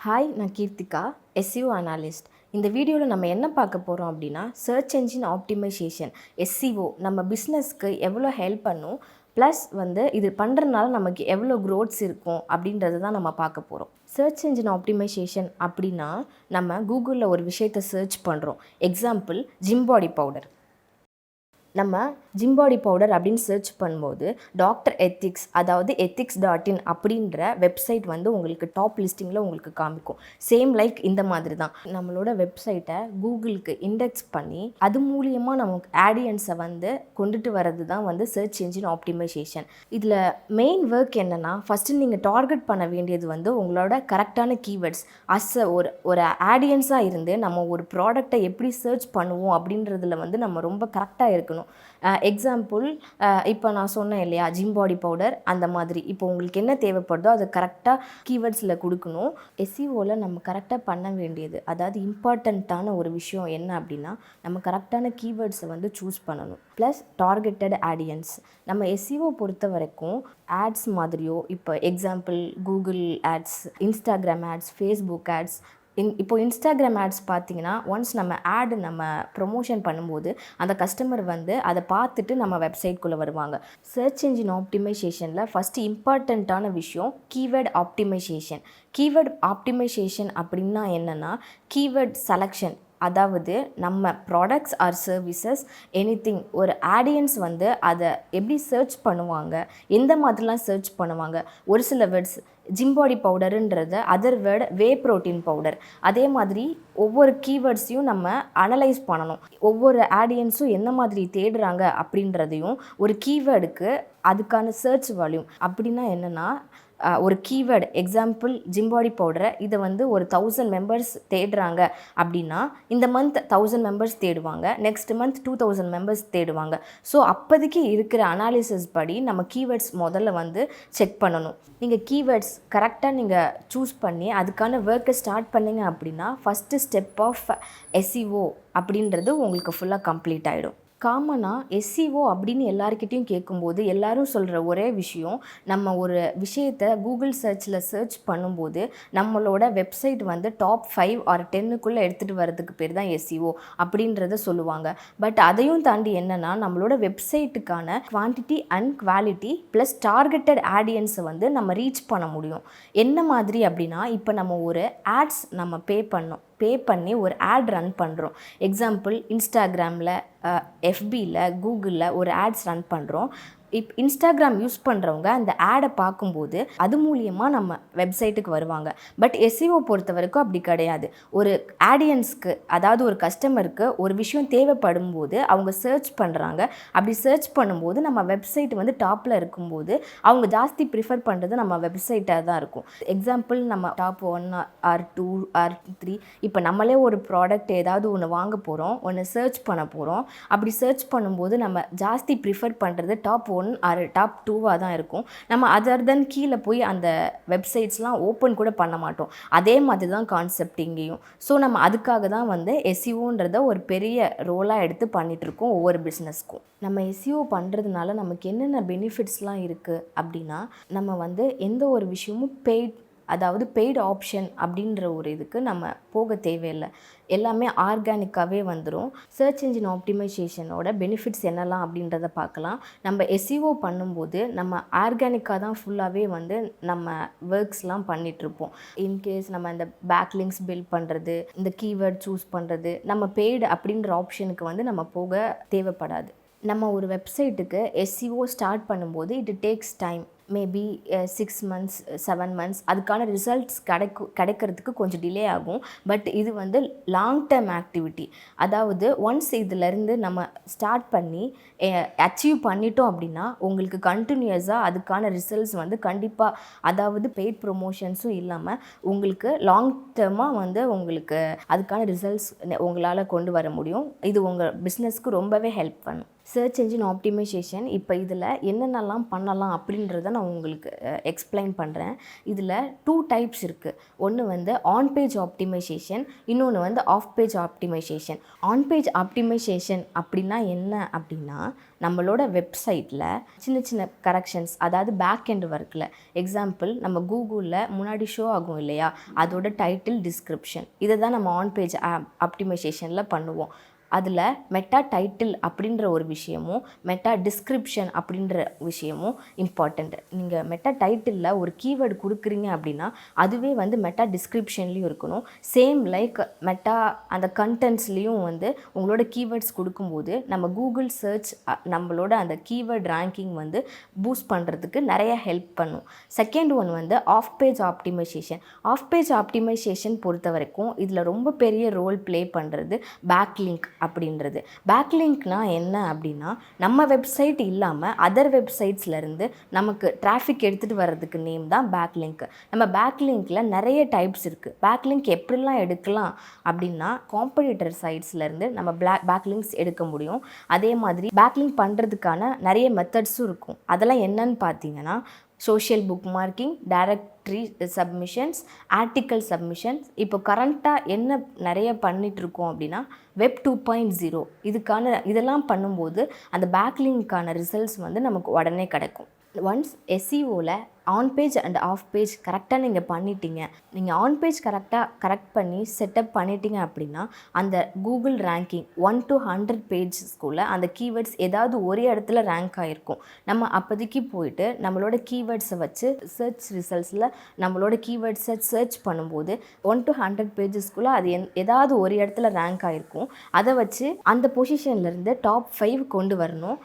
Hi, நான் Keerthika, SEO analyst. இந்த வீடியோவில் நம்ம என்ன பார்க்க போகிறோம் அப்படின்னா, சர்ச் என்ஜின் ஆப்டிமைசேஷன் எஸ்இஓ நம்ம பிஸ்னஸ்க்கு எவ்வளோ ஹெல்ப் பண்ணும், ப்ளஸ் இது பண்ணுறதுனால நமக்கு எவ்வளோ க்ரோத்ஸ் இருக்கும் அப்படின்றது தான் நம்ம பார்க்க போகிறோம். சர்ச் என்ஜின் ஆப்டிமைசேஷன் அப்படின்னா, நம்ம கூகுளில் ஒரு விஷயத்தை சர்ச் பண்ணுறோம். Example, gym body powder. நம்ம ஜிம் பாடி பவுடர் அப்படின்னு சர்ச் பண்ணும்போது டாக்டர் எத்திக்ஸ், அதாவது ethics.in அப்படின்ற வெப்சைட் உங்களுக்கு டாப் லிஸ்டிங்கில் உங்களுக்கு காமிக்கும். சேம் லைக் இந்த மாதிரி தான் நம்மளோட வெப்சைட்டை கூகுளுக்கு இண்டெக்ஸ் பண்ணி அது மூலியமாக நமக்கு ஆடியன்ஸை கொண்டுட்டு வர்றது தான் சர்ச் என்ஜின் ஆப்டிமைசேஷன். இதில் மெயின் ஒர்க் என்னென்னா, ஃபஸ்ட்டு நீங்கள் டார்கெட் பண்ண வேண்டியது உங்களோட கரெக்டான கீவேர்ட்ஸ். ஒரு ஆடியன்ஸாக இருந்து நம்ம ஒரு ப்ராடக்டை எப்படி சர்ச் பண்ணுவோம் அப்படின்றதுல நம்ம ரொம்ப கரெக்டாக இருக்கணும். எக்ஸாம்பிள், இப்போ நான் சொன்னேன் இல்லையா, ஜிம் பாடி பவுடர், அந்த மாதிரி இப்போ உங்களுக்கு என்ன தேவைப்படுதோ அதை கரெக்டாக கீவேர்ட்ஸில் கொடுக்கணும். எஸ்இஓவில் நம்ம கரெக்டாக பண்ண வேண்டியது, அதாவது இம்பார்ட்டண்ட்டான ஒரு விஷயம் என்ன அப்படின்னா, நம்ம கரெக்டான கீவேர்ட்ஸை சூஸ் பண்ணணும். Plus targeted audience. நம்ம எஸ்இஓ பொறுத்த வரைக்கும் ஆட்ஸ் மாதிரியோ, இப்போ example Google ads, Instagram ads, Facebook ads. இப்போ இன்ஸ்டாகிராம் ஆட்ஸ் பார்த்தீங்கன்னா, ஒன்ஸ் நம்ம ப்ரொமோஷன் பண்ணும்போது அந்த கஸ்டமர் அதை பார்த்துட்டு நம்ம வெப்சைட்குள்ளே வருவாங்க. சர்ச் என்ஜின் ஆப்டிமைசேஷனில் ஃபஸ்ட்டு இம்பார்ட்டண்ட்டான விஷயம் கீவேர்ட் ஆப்டிமைசேஷன். கீவேர்ட் ஆப்டிமைசேஷன் அப்படின்னா என்னென்னா, கீவேர்ட் செலெக்ஷன். அதாவது நம்ம ப்ராடக்ட்ஸ் ஆர் சர்வீசஸ் எனிதிங், ஒரு ஆடியன்ஸ் அதை எப்படி சர்ச் பண்ணுவாங்க, எந்த மாதிரிலாம் சர்ச் பண்ணுவாங்க. ஒரு சில வேர்ட்ஸ், ஜிம் பாடி பவுடருன்றது other word whey protein powder. அதே மாதிரி ஒவ்வொரு கீவேர்ட்ஸையும் நம்ம அனலைஸ் பண்ணணும். ஒவ்வொரு ஆடியன்ஸும் என்ன மாதிரி தேடுறாங்க அப்படின்றதையும், ஒரு கீவேர்டுக்கு அதுக்கான சர்ச் வால்யூம் அப்படின்னா என்னென்னா, ஒரு கீவேர்டு எக்ஸாம்பிள் ஜிம் பாடி பவுடரை இதை ஒரு 1000 மெம்பர்ஸ் தேடுறாங்க அப்படின்னா, இந்த மந்த் 1000 மெம்பர்ஸ் தேடுவாங்க, நெக்ஸ்ட் மந்த் 2000 மெம்பர்ஸ் தேடுவாங்க. ஸோ அப்போதைக்கு இருக்கிற அனாலிசிஸ் படி நம்ம கீவேர்ட்ஸ் முதல்ல செக் பண்ணணும். நீங்கள் கீவேர்ட்ஸ் கரெக்டாக நீங்கள் சூஸ் பண்ணி அதுக்கான ஒர்க்கை ஸ்டார்ட் பண்ணிங்க அப்படின்னா, ஃபஸ்ட்டு ஸ்டெப் ஆஃப் எஸ்இஓ அப்படின்றது உங்களுக்கு ஃபுல்லாக கம்ப்ளீட் ஆகிடும். காமனாக எஸ்இஓ அப்படின்னு எல்லாருக்கிட்டையும் கேட்கும்போது எல்லாரும் சொல்கிற ஒரே விஷயம், நம்ம ஒரு விஷயத்தை கூகுள் சர்ச் பண்ணும்போது நம்மளோட வெப்சைட் டாப் 5 ஆர் 10க்குள்ளே எடுத்துகிட்டு வரதுக்கு பேர் தான் எஸ்இஓ அப்படின்றத சொல்லுவாங்க. பட் அதையும் தாண்டி என்னென்னா, நம்மளோட வெப்சைட்டுக்கான quantity and quality plus targeted ஆடியன்ஸை நம்ம ரீச் பண்ண முடியும். என்ன மாதிரி அப்படின்னா, இப்போ நம்ம ஒரு ஆட்ஸ் நம்ம பே பண்ணி ஒரு ஆட் ரன் பண்ணுறோம். எக்ஸாம்பிள், இன்ஸ்டாகிராமில், எஃபியில், கூகுளில் ஒரு ஆட்ஸ் ரன் பண்ணுறோம். இன்ஸ்டாகிராம் யூஸ் பண்ணுறவங்க அந்த ஆடை பார்க்கும்போது அது மூலியமாக நம்ம வெப்சைட்டுக்கு வருவாங்க. பட் எஸ்இஓ பொறுத்த வரைக்கும் அப்படி கிடையாது. ஒரு ஆடியன்ஸ்க்கு, அதாவது ஒரு கஸ்டமருக்கு ஒரு விஷயம் தேவைப்படும் போது அவங்க சர்ச் பண்ணுறாங்க. அப்படி சர்ச் பண்ணும்போது நம்ம வெப்சைட் டாப்பில் இருக்கும்போது அவங்க ஜாஸ்தி ப்ரிஃபர் பண்ணுறது நம்ம வெப்சைட்டாக தான் இருக்கும். எக்ஸாம்பிள், நம்ம டாப் 1 ஆர் 2 ஆர் 3, இப்போ நம்மளே ஒரு ப்ராடக்ட் ஏதாவது ஒன்று வாங்க போகிறோம், ஒன்று சர்ச் பண்ண போகிறோம். அப்படி சர்ச் பண்ணும்போது நம்ம ஜாஸ்தி ப்ரிஃபர் பண்ணுறது டாப் 1 ஆர் டாப் 2வாக தான் இருக்கும். நம்ம அதர் தென் கீழே போய் அந்த வெப்சைட்ஸ்லாம் ஓப்பன் கூட பண்ண மாட்டோம். அதே மாதிரி தான் கான்செப்ட் இங்கேயும். ஸோ நம்ம அதுக்காக தான் எஸ்இஓன்றத ஒரு பெரிய ரோலாக எடுத்து பண்ணிகிட்ருக்கோம் ஒவ்வொரு பிஸ்னஸ்க்கும். நம்ம எஸ்இஓ பண்ணுறதுனால நமக்கு என்னென்ன பெனிஃபிட்ஸ்லாம் இருக்குது அப்படின்னா, நம்ம எந்த ஒரு விஷயமும் பெய்டு ஆப்ஷன் அப்படின்ற ஒரு இதுக்கு நம்ம போக தேவையில்லை. எல்லாமே ஆர்கானிக்காகவே வந்துடும். சர்ச் என்ஜின் ஆப்டிமைசேஷனோட பெனிஃபிட்ஸ் என்னெல்லாம் அப்படின்றத பார்க்கலாம். நம்ம எஸ்இஓ பண்ணும்போது நம்ம ஆர்கானிக்காக தான் ஃபுல்லாகவே நம்ம ஒர்க்ஸ்லாம் பண்ணிகிட்ருப்போம். இன்கேஸ் நம்ம இந்த பேக்லிங்க்ஸ் பில்ட் பண்ணுறது, இந்த கீவேர்ட் சூஸ் பண்ணுறது, நம்ம பெய்டு அப்படின்ற ஆப்ஷனுக்கு நம்ம போக தேவைப்படாது. நம்ம ஒரு வெப்சைட்டுக்கு எஸ்இஓ ஸ்டார்ட் பண்ணும்போது it takes time. Maybe 6 months 7 months அதுக்கான ரிசல்ட்ஸ் கிடைக்கிறதுக்கு கொஞ்சம் டிலே ஆகும். பட் இது லாங் டேர்ம் ஆக்டிவிட்டி. அதாவது ஒன்ஸ் இதிலேருந்து நம்ம ஸ்டார்ட் பண்ணி அச்சீவ் பண்ணிட்டோம் அப்படின்னா உங்களுக்கு கண்டினியூஸாக அதுக்கான ரிசல்ட்ஸ் கண்டிப்பாக, அதாவது பெய்ட் ப்ரொமோஷன்ஸும் இல்லாமல் உங்களுக்கு லாங் டேர்மாக உங்களுக்கு அதுக்கான ரிசல்ட்ஸ் உங்களால் கொண்டு வர முடியும். இது உங்கள் பிஸ்னஸ்க்கு ரொம்பவே ஹெல்ப் பண்ணும். சர்ச் என்ஜின் ஆப்டிமைசேஷன் இப்போ இதில் என்னென்னலாம் பண்ணலாம் அப்படின்றத நான் உங்களுக்கு எக்ஸ்பிளைன் பண்ணுறேன். இதில் 2 டைப்ஸ் இருக்குது. ஒன்று வந்து ஆன் பேஜ் ஆப்டிமைசேஷன், இன்னொன்று வந்து off page optimisation. On page optimisation அப்படின்னா என்ன அப்படின்னா, நம்மளோட வெப்சைட்டில் சின்ன சின்ன கரெக்ஷன்ஸ், அதாவது பேக் எண்ட் ஒர்க்கில், எக்ஸாம்பிள் நம்ம கூகுளில் முன்னாடி ஷோ ஆகும் இல்லையா, அதோட டைட்டில், டிஸ்கிரிப்ஷன், இதை தான் நம்ம ஆன் பேஜ் ஆப்டிமைசேஷனில் பண்ணுவோம். அதில் மெட்டா டைட்டில் அப்படின்ற ஒரு விஷயமும் மெட்டா டிஸ்கிரிப்ஷன் அப்படின்ற விஷயமும் இம்பார்ட்டண்ட். நீங்கள் மெட்டா டைட்டிலில் ஒரு கீவேர்டு கொடுக்குறீங்க அப்படின்னா அதுவே வந்து மெட்டா டிஸ்கிரிப்ஷன்லேயும் இருக்கணும். சேம் லைக் மெட்டா அந்த கண்டென்ட்ஸ்லேயும் வந்து உங்களோட கீவேர்ட்ஸ் கொடுக்கும்போது நம்ம கூகுள் சர்ச் நம்மளோட அந்த கீவேர்ட் ரேங்கிங் வந்து பூஸ்ட் பண்ணுறதுக்கு நிறைய ஹெல்ப் பண்ணும். செகண்ட் ஒன் வந்து off page optimisation. Off page optimisation பொறுத்த வரைக்கும் இதில் ரொம்ப பெரிய ரோல் ப்ளே பண்ணுறது பேக்லிங்க் அப்படின்றது. பேக்லிங்க்னால் என்ன அப்படின்னா, நம்ம வெப்சைட் இல்லாமல் அதர் வெப்சைட்ஸ்லேருந்து நமக்கு டிராஃபிக் எடுத்துகிட்டு வர்றதுக்கு நேம் தான் பேக்லிங்க். நம்ம பேக்லிங்க்கில் நிறைய டைப்ஸ் இருக்குது. பேக்லிங்க் எப்படிலாம் எடுக்கலாம் அப்படின்னா, காம்படிட்டர் சைட்ஸ்லேருந்து நம்ம பேக்லிங்க்ஸ் எடுக்க முடியும். அதே மாதிரி பேக்லிங்க் பண்ணுறதுக்கான நிறைய மெத்தட்ஸும் இருக்கும். அதெல்லாம் என்னன்னு பார்த்தீங்கன்னா, social book marking, directory submissions, article submissions. இப்போ கரண்ட்டாக என்ன நிறைய பண்ணிகிட்ருக்கோம் அப்படின்னா வெப் 2.0. இதெல்லாம் பண்ணும்போது அந்த பேக்லிங்க்கான ரிசல்ட்ஸ் வந்து நமக்கு உடனே கிடைக்கும். ஒன்ஸ் எஸ்இஓவில் on page and off page கரெக்டாக நீங்கள் பண்ணிட்டீங்க, நீங்கள் ஆன் பேஜ் கரெக்ட் பண்ணி செட்டப் பண்ணிட்டீங்க அப்படின்னா அந்த கூகுள் ரேங்கிங் 1 to 100 பேஜஸ்க்குள்ளே அந்த கீவேர்ட்ஸ் ஏதாவது ஒரு இடத்துல ரேங்க் ஆகிருக்கும். நம்ம அப்போதைக்கு போயிட்டு நம்மளோட கீவேர்ட்ஸை வச்சு சர்ச் ரிசல்ட்ஸில் நம்மளோட கீவேர்ட்ஸை சர்ச் பண்ணும்போது 1 to 100 பேஜஸ்க்குள்ளே அது ஏதாவது ஒரு இடத்துல ரேங்க் ஆகிருக்கும். அதை வச்சு அந்த பொசிஷன்லேருந்து டாப் 5 கொண்டு வரணும்.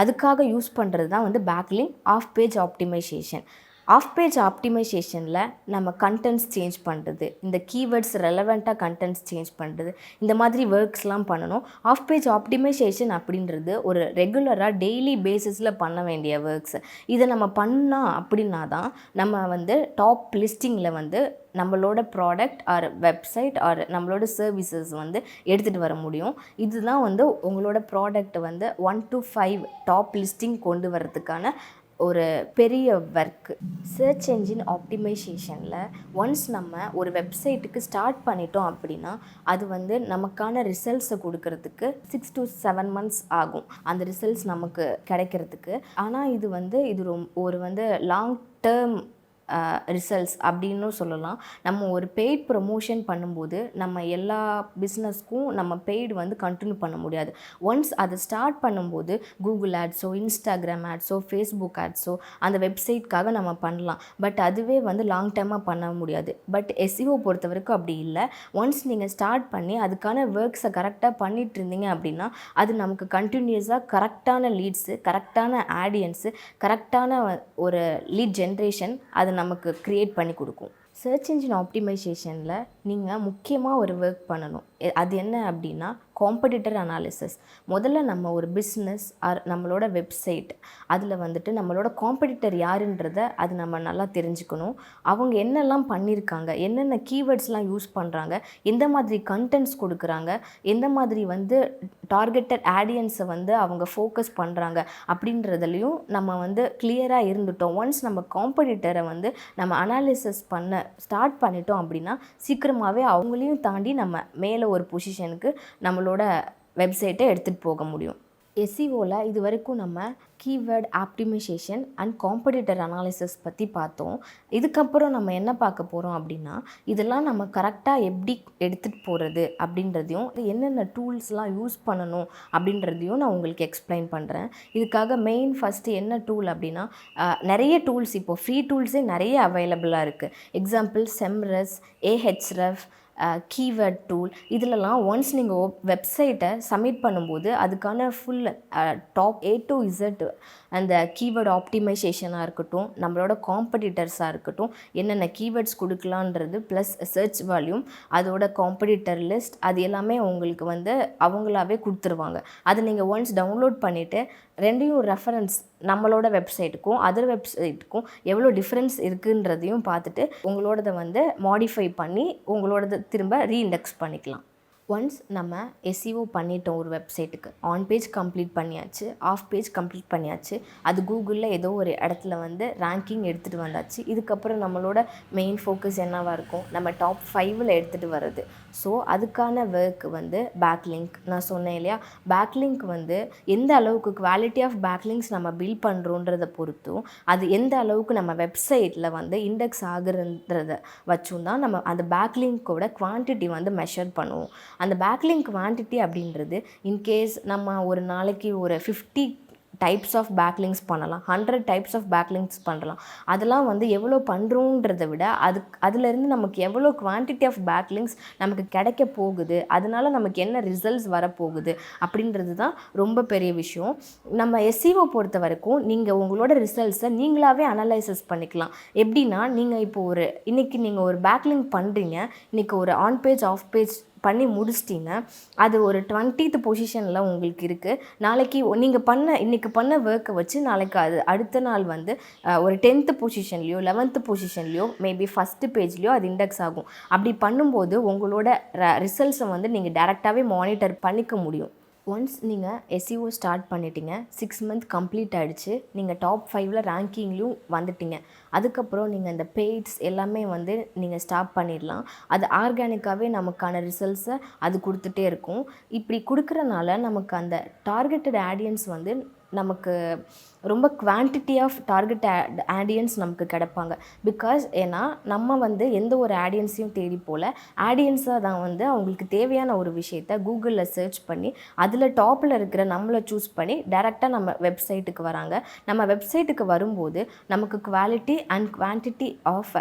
அதுக்காக யூஸ் பண்ணுறது தான் வந்து backlink, off page optimisation. Off page ஆப்டிமைசேஷனில் நம்ம கண்டென்ட்ஸ் சேஞ்ச் பண்ணுறது, இந்த கீவேர்ட்ஸ் ரெலவெண்ட்டாக கண்டென்ட்ஸ் சேஞ்ச் பண்ணுறது, இந்த மாதிரி ஒர்க்ஸ்லாம் பண்ணணும். ஆஃப் பேஜ் ஆப்டிமைசேஷன் அப்படின்றது ஒரு ரெகுலராக டெய்லி பேசிஸில் பண்ண வேண்டிய ஒர்க்ஸ். இதை நம்ம பண்ணால் அப்படின்னா தான் நம்ம வந்து டாப் லிஸ்டிங்கில் வந்து நம்மளோட ப்ராடக்ட் ஆர் வெப்சைட் ஆர் நம்மளோட சர்வீசஸ் வந்து எடுத்துகிட்டு வர முடியும். இதுதான் வந்து உங்களோட ப்ராடக்ட்டை வந்து 1 to 5 டாப் லிஸ்டிங் கொண்டு வரதுக்கான ஒரு பெரிய ஒர்க்கு. சர்ச் என்ஜின் ஆப்டிமைசேஷனில் ஒன்ஸ் நம்ம ஒரு வெப்சைட்டுக்கு ஸ்டார்ட் பண்ணிட்டோம் அப்படின்னா அது வந்து நமக்கான ரிசல்ட்ஸை கொடுக்கறதுக்கு 6 to 7 months ஆகும் அந்த ரிசல்ட்ஸ் நமக்கு கிடைக்கிறதுக்கு. ஆனால் இது ஒரு வந்து லாங் டேர்ம் ரிசல்ட்ஸ் அப்படின்னு சொல்லலாம். நம்ம ஒரு பெய்ட் ப்ரொமோஷன் பண்ணும்போது நம்ம எல்லா பிஸ்னஸ்க்கும் நம்ம பெய்டு வந்து கண்டினியூ பண்ண முடியாது. ஒன்ஸ் அதை ஸ்டார்ட் பண்ணும்போது கூகுள் ஆட்ஸோ, இன்ஸ்டாகிராம் ஆட்ஸோ, ஃபேஸ்புக் ஆட்ஸோ அந்த வெப்சைட்காக நம்ம பண்ணலாம். பட் அதுவே வந்து லாங் டேர்மாக பண்ண முடியாது. பட் எஸ்இஓ பொறுத்த வரைக்கும் அப்படி இல்லை. ஒன்ஸ் நீங்கள் ஸ்டார்ட் பண்ணி அதுக்கான ஒர்க்ஸை கரெக்டாக பண்ணிட்டு இருந்தீங்க அப்படின்னா அது நமக்கு கண்டினியூஸாக கரெக்டான லீட்ஸு, கரெக்டான ஆடியன்ஸு, கரெக்டான ஒரு லீட் ஜென்ரேஷன் அது நமக்கு க்ரியேட் பண்ணி கொடுக்கும். சர்ச் என்ஜின் ஆப்டிமைசேஷனில் நீங்கள் முக்கியமாக ஒரு ஒர்க் பண்ணணும். அது என்ன அப்படின்னா காம்படிட்டர் அனாலிசிஸ். முதல்ல நம்ம ஒரு பிஸ்னஸ் ஆர் நம்மளோட வெப்சைட் அதில் வந்துட்டு நம்மளோட காம்படிட்டர் யாருன்றதை அது நம்ம நல்லா தெரிஞ்சுக்கணும். அவங்க என்னெல்லாம் பண்ணியிருக்காங்க, என்னென்ன கீவேர்ட்ஸ்லாம் யூஸ் பண்ணுறாங்க, எந்த மாதிரி கண்டென்ட்ஸ் கொடுக்குறாங்க, எந்த மாதிரி வந்து டார்கெட்டட் ஆடியன்ஸை வந்து அவங்க ஃபோக்கஸ் பண்ணுறாங்க அப்படின்றதுலையும் நம்ம வந்து கிளியராக இருந்துட்டோம். ஒன்ஸ் நம்ம காம்படிட்டரை வந்து நம்ம அனாலிசிஸ் பண்ண ஸ்டார்ட் பண்ணிட்டோம் அப்படின்னா சீக்கிரமாகவே அவங்களையும் தாண்டி நம்ம மேலே ஒரு பொசிஷனுக்கு நம்மளோட வெப்சைட்டை எடுத்துகிட்டு போக முடியும். எஸ்இஓவில் இது வரைக்கும் நம்ம keyword optimisation and competitor analysis பற்றி பார்த்தோம். இதுக்கப்புறம் நம்ம என்ன பார்க்க போகிறோம் அப்படின்னா இதெல்லாம் நம்ம கரெக்டாக எப்படி எடுத்துகிட்டு போகிறது அப்படின்றதையும் என்னென்ன டூல்ஸ்லாம் யூஸ் பண்ணணும் அப்படின்றதையும் நான் உங்களுக்கு எக்ஸ்பிளைன் பண்ணுறேன். இதுக்காக ஃபஸ்ட்டு என்ன டூல் அப்படின்னா நிறைய டூல்ஸ் இப்போது ஃப்ரீ டூல்ஸே நிறைய அவைலபிளாக இருக்குது. எக்ஸாம்பிள் செம்ரஸ், ஏஹெச்ரெஃப், கீவேர்ட் டூல். இதிலலாம் ஒன்ஸ் நீங்கள் வெப்சைட்டை சப்மிட் பண்ணும்போது அதுக்கான full top A to Z அந்த கீவேர்ட் ஆப்டிமைசேஷனாக இருக்கட்டும், நம்மளோட காம்படிட்டர்ஸாக இருக்கட்டும், என்னென்ன கீவேர்ட்ஸ் கொடுக்கலான்றது ப்ளஸ் சர்ச் வால்யூம், அதோட காம்படிட்டர் லிஸ்ட், அது எல்லாமே உங்களுக்கு வந்து அவங்களாவே கொடுத்துருவாங்க. அதை நீங்கள் ஒன்ஸ் டவுன்லோட் பண்ணிவிட்டு ரெண்டையும் ரெஃபரன்ஸ் நம்மளோட வெப்சைட்டுக்கும் அதர் வெப்சைட்டுக்கும் எவ்வளோ டிஃப்ரென்ஸ் இருக்குன்றதையும் பார்த்துட்டு உங்களோடதை வந்து மாடிஃபை பண்ணி உங்களோடதை திரும்ப ரீஇண்டெக்ஸ் பண்ணிக்கலாம். ஒன்ஸ் நம்ம எஸ்இஓ பண்ணிட்டோம் ஒரு வெப்சைட்டுக்கு, ஆன் பேஜ் கம்ப்ளீட் பண்ணியாச்சு, ஆஃப் பேஜ் கம்ப்ளீட் பண்ணியாச்சு, அது கூகுளில் ஏதோ ஒரு இடத்துல வந்து ரேங்கிங் எடுத்துகிட்டு வந்தாச்சு. இதுக்கப்புறம் நம்மளோட மெயின் ஃபோக்கஸ் என்னவாக இருக்கும், நம்ம டாப் 5ல் எடுத்துகிட்டு வர்றது. ஸோ அதுக்கான ஒர்க் வந்து பேக்லிங்க். நான் சொன்னேன் இல்லையா, பேக்லிங்க் வந்து எந்த அளவுக்கு குவாலிட்டி ஆஃப் பேக்லிங்க்ஸ் நம்ம பில்ட் பண்ணுறோன்றதை பொறுத்தும், அது எந்த அளவுக்கு நம்ம வெப்சைட்டில் வந்து இண்டெக்ஸ் ஆகுறன்றதை வச்சும் தான் நம்ம அந்த பேக்லிங்க்கோட குவான்டிட்டி வந்து மெஷர் பண்ணுவோம். அந்த பேக்லிங்க் குவான்டிட்டி அப்படின்றது இன்கேஸ் நம்ம ஒரு நாளைக்கு ஒரு 50 டைப்ஸ் ஆஃப் பேக்லிங்க்ஸ் பண்ணலாம், 100 டைப்ஸ் ஆஃப் பேக்லிங்க்ஸ் பண்ணலாம். அதெல்லாம் வந்து எவ்வளோ பண்ணுறோன்றதை விட அதுலேருந்து நமக்கு எவ்வளோ குவான்டிட்டி ஆஃப் பேக்லிங்க்ஸ் நமக்கு கிடைக்க போகுது, அதனால நமக்கு என்ன ரிசல்ட்ஸ் வரப்போகுது அப்படின்றது தான் ரொம்ப பெரிய விஷயம். நம்ம எஸ்இஓ பொறுத்த வரைக்கும் நீங்கள் உங்களோட ரிசல்ட்ஸை நீங்களாகவே அனலைசஸ் பண்ணிக்கலாம். எப்படின்னா, நீங்கள் இப்போ இன்றைக்கி நீங்கள் ஒரு பேக்லிங்க் பண்ணுறீங்க, இன்றைக்கி ஒரு ஆன் பேஜ் ஆஃப் பேஜ் பண்ணி முடிச்சிட்டிங்க, அது ஒரு 20th பொசிஷனில் உங்களுக்கு இருக்குது. நாளைக்கு நீங்கள் இன்றைக்கி பண்ண ஒர்க்கை வச்சு நாளைக்கு அது அடுத்த நாள் வந்து ஒரு 10th பொசிஷன்லையோ 11th பொசிஷன்லையோ மேபி ஃபஸ்ட்டு பேஜ்லேயோ அது இண்டெக்ஸ் ஆகும். அப்படி பண்ணும்போது உங்களோட ரிசல்ட்ஸை வந்து நீங்கள் டைரெக்டாகவே மானிட்டர் பண்ணிக்க முடியும். ஒன்ஸ் நீங்கள் எஸ்இஓ ஸ்டார்ட் பண்ணிட்டீங்க, 6 மந்த் கம்ப்ளீட் ஆகிடுச்சு, நீங்கள் டாப் 5ல் ரேங்கிங்லேயும் வந்துட்டீங்க. அதுக்கப்புறம் நீங்கள் அந்த பெய்ட்ஸ் எல்லாமே வந்து நீங்கள் ஸ்டாப் பண்ணிடலாம். அது ஆர்கானிக்காகவே நமக்கான ரிசல்ட்ஸை அது கொடுத்துட்டே இருக்கும். இப்படி கொடுக்குறனால நமக்கு அந்த டார்கெட்டட் ஆடியன்ஸ் வந்து நமக்கு ரொம்ப குவான்டிட்டி ஆஃப் டார்கெட் ஆடியன்ஸ் நமக்கு கிடைப்பாங்க. பிகாஸ் ஏன்னா நம்ம வந்து எந்த ஒரு ஆடியன்ஸையும் தேடி போல் ஆடியன்ஸாக தான் வந்து அவங்களுக்கு தேவையான ஒரு விஷயத்தை கூகுளில் சர்ச் பண்ணி அதில் டாப்பில் இருக்கிற நம்மளை சூஸ் பண்ணி டைரெக்டாக நம்ம வெப்சைட்டுக்கு வராங்க. நம்ம வெப்சைட்டுக்கு வரும்போது நமக்கு quality and quantity of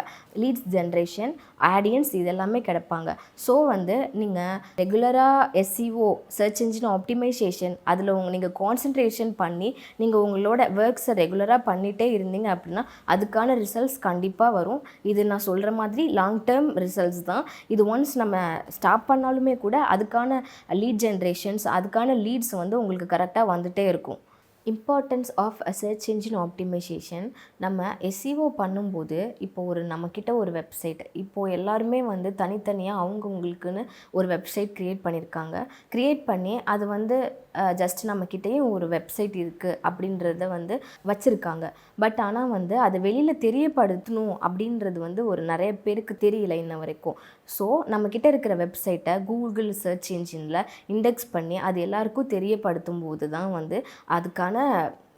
leads generation, audience இதெல்லாமே கிடைப்பாங்க. ஸோ வந்து நீங்கள் ரெகுலராக எஸ்இஓ சர்ச் இன்ஜின் ஆப்டிமைசேஷன் அதில் நீங்கள் கான்சன்ட்ரேஷன் பண்ணி நீங்கள் உங்களோட ஒர்க்ஸை ரெகுலராக பண்ணிகிட்டே இருந்தீங்க அப்படின்னா அதுக்கான ரிசல்ட்ஸ் கண்டிப்பாக வரும். இது நான் சொல்கிற மாதிரி லாங் டேர்ம் ரிசல்ட்ஸ் தான். இது ஒன்ஸ் நம்ம ஸ்டாப் பண்ணாலுமே கூட அதுக்கான லீட் ஜென்ரேஷன்ஸ், அதுக்கான லீட்ஸ் வந்து உங்களுக்கு கரெக்டாக வந்துகிட்டே இருக்கும். Importance of search engine optimisation. நம்ம எஸ்இஓ பண்ணும்போது இப்போது நம்மக்கிட்ட ஒரு வெப்சைட், இப்போது எல்லாருமே வந்து தனித்தனியாக அவங்கவுங்களுக்குன்னு ஒரு வெப்சைட் க்ரியேட் பண்ணியிருக்காங்க. க்ரியேட் பண்ணி அது வந்து ஜஸ்ட் நம்மக்கிட்டேயும் ஒரு வெப்சைட் இருக்குது அப்படின்றத வந்து வச்சுருக்காங்க. பட் ஆனால் வந்து அதை வெளியில் தெரியப்படுத்தணும் அப்படின்றது வந்து நிறைய பேருக்கு தெரியல இன்ன வரைக்கும். ஸோ நம்மக்கிட்ட இருக்கிற வெப்சைட்டை கூகுள் சர்ச் இன்ஜினில் இண்டெக்ஸ் பண்ணி அது எல்லாருக்கும் தெரியப்படுத்தும் போது தான் வந்து அதுக்கான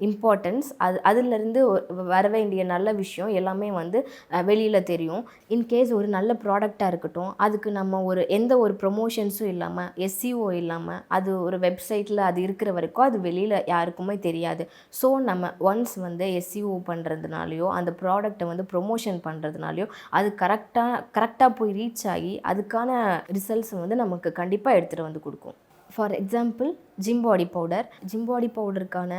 இம்பார்ட்டன்ஸ் அதிலிருந்து வர வேண்டிய நல்ல விஷயம் எல்லாமே வந்து வெளியில் தெரியும். இன்கேஸ் ஒரு நல்ல ப்ராடக்டாக இருக்கட்டும், அதுக்கு நம்ம எந்த ஒரு ப்ரொமோஷன்ஸும் இல்லாமல், எஸ்இஓ இல்லாமல் அது ஒரு வெப்சைட்டில் அது இருக்கிற வரைக்கும் அது வெளியில் யாருக்குமே தெரியாது. ஸோ நம்ம ஒன்ஸ் வந்து எஸ்இஓ பண்ணுறதுனாலையோ அந்த ப்ராடக்டை வந்து ப்ரொமோஷன் பண்ணுறதுனாலையோ அது கரெக்டாக போய் ரீச் ஆகி அதுக்கான ரிசல்ட்ஸ் வந்து நமக்கு கண்டிப்பாக எடுத்துகிட்டு வந்து கொடுக்கும். ஃபார் எக்ஸாம்பிள், ஜிம் பாடி பவுடருக்கான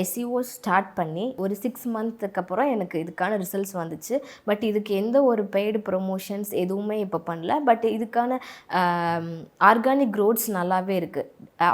எஸ்இஓ ஸ்டார்ட் பண்ணி ஒரு 6 மந்த்துக்கு அப்புறம் எனக்கு இதுக்கான ரிசல்ட்ஸ் வந்துச்சு. பட் இதுக்கு எந்த ஒரு பெய்டு ப்ரொமோஷன்ஸ் எதுவுமே இப்போ பண்ணல. பட் இதுக்கான ஆர்கானிக் க்ரோத்ஸ் நல்லாவே இருக்குது.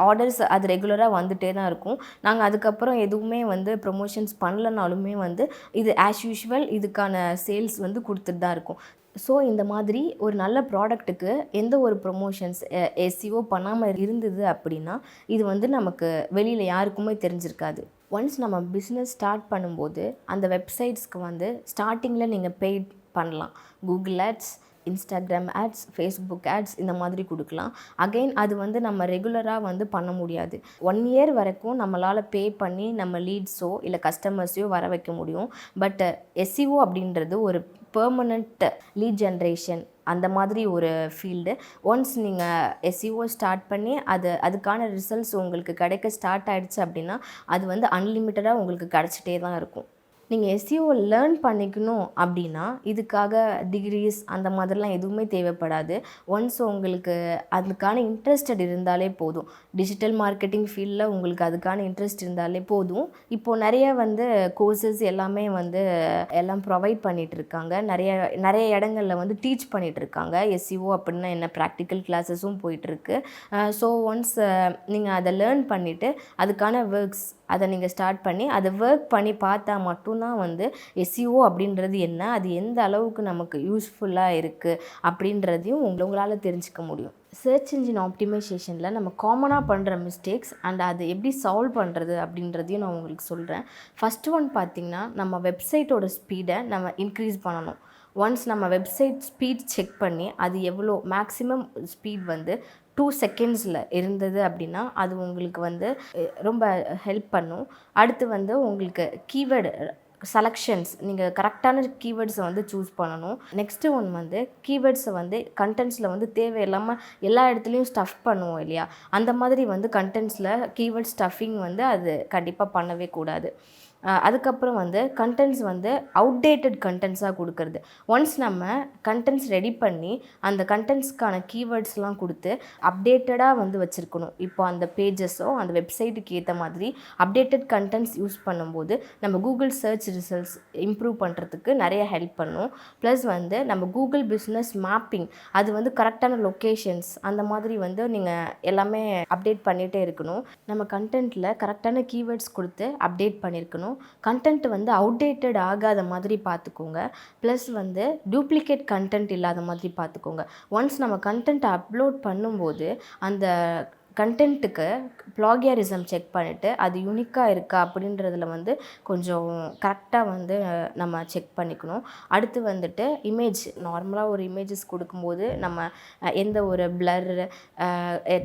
ஆர்டர்ஸ் அது ரெகுலராக வந்துகிட்டே தான் இருக்கும். நாங்கள் அதுக்கப்புறம் எதுவுமே வந்து ப்ரொமோஷன்ஸ் பண்ணலனாலுமே வந்து இது ஆஸ் யூஷுவல் இதுக்கான சேல்ஸ் வந்து கொடுத்துட்டு தான் இருக்கும். ஸோ இந்த மாதிரி ஒரு நல்ல ப்ராடக்ட்டுக்கு எந்த ஒரு ப்ரொமோஷன்ஸ் எஸ்இஓ பண்ணாமல் இருந்தது அப்படின்னா இது வந்து நமக்கு வெளியில் யாருக்குமே தெரிஞ்சிருக்காது. ஒன்ஸ் நம்ம பிஸ்னஸ் ஸ்டார்ட் பண்ணும்போது அந்த வெப்சைட்ஸ்க்கு வந்து ஸ்டார்டிங்கில் நீங்கள் பெய்ட் பண்ணலாம். Google ads, Instagram ads, Facebook ads இந்த மாதிரி கொடுக்கலாம். அகெயின் அது வந்து நம்ம ரெகுலராக வந்து பண்ண முடியாது. 1 இயர் வரைக்கும் நம்மளால் பே பண்ணி நம்ம லீட்ஸோ இல்லை கஸ்டமர்ஸையோ வர வைக்க முடியும். பட் எஸ்இஓ அப்படின்றது ஒரு பெர்மனண்ட் லீட் ஜென்ரேஷன் அந்த மாதிரி ஒரு ஃபீல்டு. ஒன்ஸ் நீங்கள் எஸ்இஓ ஸ்டார்ட் பண்ணி அதுக்கான ரிசல்ட்ஸ் உங்களுக்கு கிடைக்க ஸ்டார்ட் ஆகிடுச்சு அப்படின்னா அது வந்து அன்லிமிட்டடாக உங்களுக்கு கிடச்சிட்டே தான் இருக்கும். நீங்கள் எஸ்இஓ லேர்ன் பண்ணிக்கணும் அப்படின்னா இதுக்காக டிகிரிஸ் அந்த மாதிரிலாம் எதுவுமே தேவைப்படாது. ஒன்ஸ் உங்களுக்கு அதுக்கான இன்ட்ரெஸ்டட் இருந்தாலே போதும். டிஜிட்டல் மார்க்கெட்டிங் ஃபீல்டில் உங்களுக்கு அதுக்கான இன்ட்ரெஸ்ட் இருந்தாலே போதும். இப்போது நிறைய வந்து கோர்சஸ் எல்லாமே வந்து எல்லாம் ப்ரொவைட் பண்ணிகிட்ருக்காங்க. நிறைய இடங்களில் வந்து டீச் பண்ணிகிட்ருக்காங்க. எஸ்இஓ அப்படின்னா என்ன, ப்ராக்டிக்கல் கிளாஸஸும் போயிட்டுருக்கு. ஸோ ஒன்ஸ் நீங்கள் அதை லேர்ன் பண்ணிவிட்டு அதுக்கான ஒர்க்ஸ் அதை நீங்கள் ஸ்டார்ட் பண்ணி அதை ஒர்க் பண்ணி பார்த்தா மட்டும்தான் வந்து எஸ்இஓ அப்படின்றது என்ன, அது எந்த அளவுக்கு நமக்கு யூஸ்ஃபுல்லாக இருக்குது அப்படின்றதையும் உங்களால் தெரிஞ்சுக்க முடியும். சர்ச் இன்ஜின் ஆப்டிமைசேஷனில் நம்ம காமனாக பண்ணுற மிஸ்டேக்ஸ் அண்ட் அதை எப்படி சால்வ் பண்ணுறது அப்படின்றதையும் நான் உங்களுக்கு சொல்கிறேன். ஃபஸ்ட்டு ஒன் பார்த்திங்கன்னா, நம்ம வெப்சைட்டோட ஸ்பீடை நம்ம இன்க்ரீஸ் பண்ணணும். ஒன்ஸ் நம்ம வெப்சைட் ஸ்பீட் செக் பண்ணி அது எவ்வளோ மேக்ஸிமம் ஸ்பீட் வந்து 2 செகண்ட்ஸில் இருந்தது அப்படின்னா அது உங்களுக்கு வந்து ரொம்ப ஹெல்ப் பண்ணும். அடுத்து வந்து உங்களுக்கு கீவேர்டு செலக்ஷன்ஸ், நீங்கள் கரெக்டான கீவேர்ட்ஸை வந்து சூஸ் பண்ணணும். நெக்ஸ்ட்டு ஒன் வந்து கீவேர்ட்ஸை வந்து கண்டென்ட்ஸில் வந்து தேவையில்லாமல் எல்லா இடத்துலையும் ஸ்டஃப் பண்ணுவோம் இல்லையா, அந்த மாதிரி வந்து கண்டென்ட்ஸில் கீவேர்ட் ஸ்டஃபிங் வந்து அது கண்டிப்பாக பண்ணவே கூடாது. அதுக்கப்புறம் வந்து கண்டென்ட்ஸ் வந்து அவுடேட்டட் கண்டென்ட்ஸாக கொடுக்கறது. ஒன்ஸ் நம்ம கண்டென்ட்ஸ் ரெடி பண்ணி அந்த கண்டென்ட்ஸ்க்கான கீவேர்ட்ஸ்லாம் கொடுத்து அப்டேட்டடாக வந்து வச்சுருக்கணும். இப்போ அந்த பேஜஸோ அந்த வெப்சைட்டுக்கு ஏற்ற மாதிரி அப்டேட்டட் கண்டென்ட்ஸ் யூஸ் பண்ணும்போது நம்ம கூகுள் சர்ச் ரிசல்ட்ஸ் இம்ப்ரூவ் பண்ணுறதுக்கு நிறைய ஹெல்ப் பண்ணும். ப்ளஸ் வந்து நம்ம கூகுள் பிஸ்னஸ் மேப்பிங் அது வந்து கரெக்டான லொக்கேஷன்ஸ் அந்த மாதிரி வந்து நீங்கள் எல்லாமே அப்டேட் பண்ணிகிட்டே இருக்கணும். நம்ம கண்டென்ட்டில் கரெக்டான கீவேர்ட்ஸ் கொடுத்து அப்டேட் பண்ணியிருக்கணும். கண்டென்ட் வந்து அவுடேட்டட் ஆகாத மாதிரி பார்த்துக்கோங்க. ப்ளஸ் வந்து டூப்ளிகேட் கண்டென்ட் இல்லாத மாதிரி பார்த்துக்கோங்க. ஒன்ஸ் நம்ம கண்டென்ட் அப்லோட் பண்ணும்போது அந்த கண்டென்ட்டுக்கு ப்ளாகியாரிசம் செக் பண்ணிவிட்டு அது யூனிக்காக இருக்கா அப்படின்றதுல வந்து கொஞ்சம் கரெக்டாக வந்து நம்ம செக் பண்ணிக்கணும். அடுத்து வந்துட்டு இமேஜ், நார்மலாக ஒரு இமேஜஸ் கொடுக்கும்போது நம்ம எந்த ஒரு பிளர்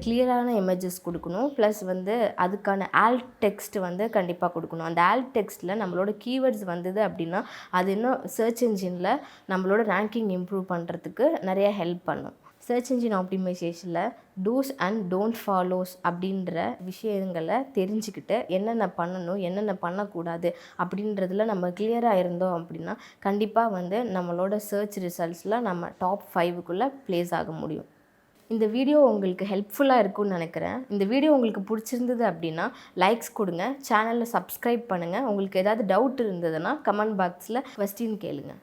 கிளியரான இமேஜஸ் கொடுக்கணும். ப்ளஸ் வந்து அதுக்கான ஆல்ட் டெக்ஸ்ட் வந்து கண்டிப்பாக கொடுக்கணும். அந்த ஆல்ட் டெக்ஸ்ட்டில் நம்மளோட கீவேர்ட்ஸ் வந்தது அப்படின்னா அது இன்னும் சர்ச் இன்ஜினில் நம்மளோட ரேங்கிங் இம்ப்ரூவ் பண்ணுறதுக்கு நிறைய ஹெல்ப் பண்ணும். சர்ச் இன்ஜின் ஆப்டிமைசேஷனில் டூஸ் அண்ட் டோன்ட் ஃபாலோஸ் அப்படின்ற விஷயங்களை தெரிஞ்சுக்கிட்டு என்னென்ன பண்ணணும் என்னென்ன பண்ணக்கூடாது அப்படின்றதுல நம்ம கிளியராக இருந்தோம் அப்படின்னா கண்டிப்பாக வந்து நம்மளோட சர்ச் ரிசல்ட்ஸில் நம்ம டாப் 5க்குள்ளே ப்ளேஸ் ஆக முடியும். இந்த வீடியோ உங்களுக்கு ஹெல்ப்ஃபுல்லாக இருக்கும்னு நினைக்கிறேன். இந்த வீடியோ உங்களுக்கு பிடிச்சிருந்தது அப்படின்னா லைக்ஸ் கொடுங்க, சேனலில் சப்ஸ்கிரைப் பண்ணுங்கள். உங்களுக்கு ஏதாவது டவுட் இருந்ததுன்னா கமெண்ட் பாக்ஸில் கொஸ்டின் கேளுங்க.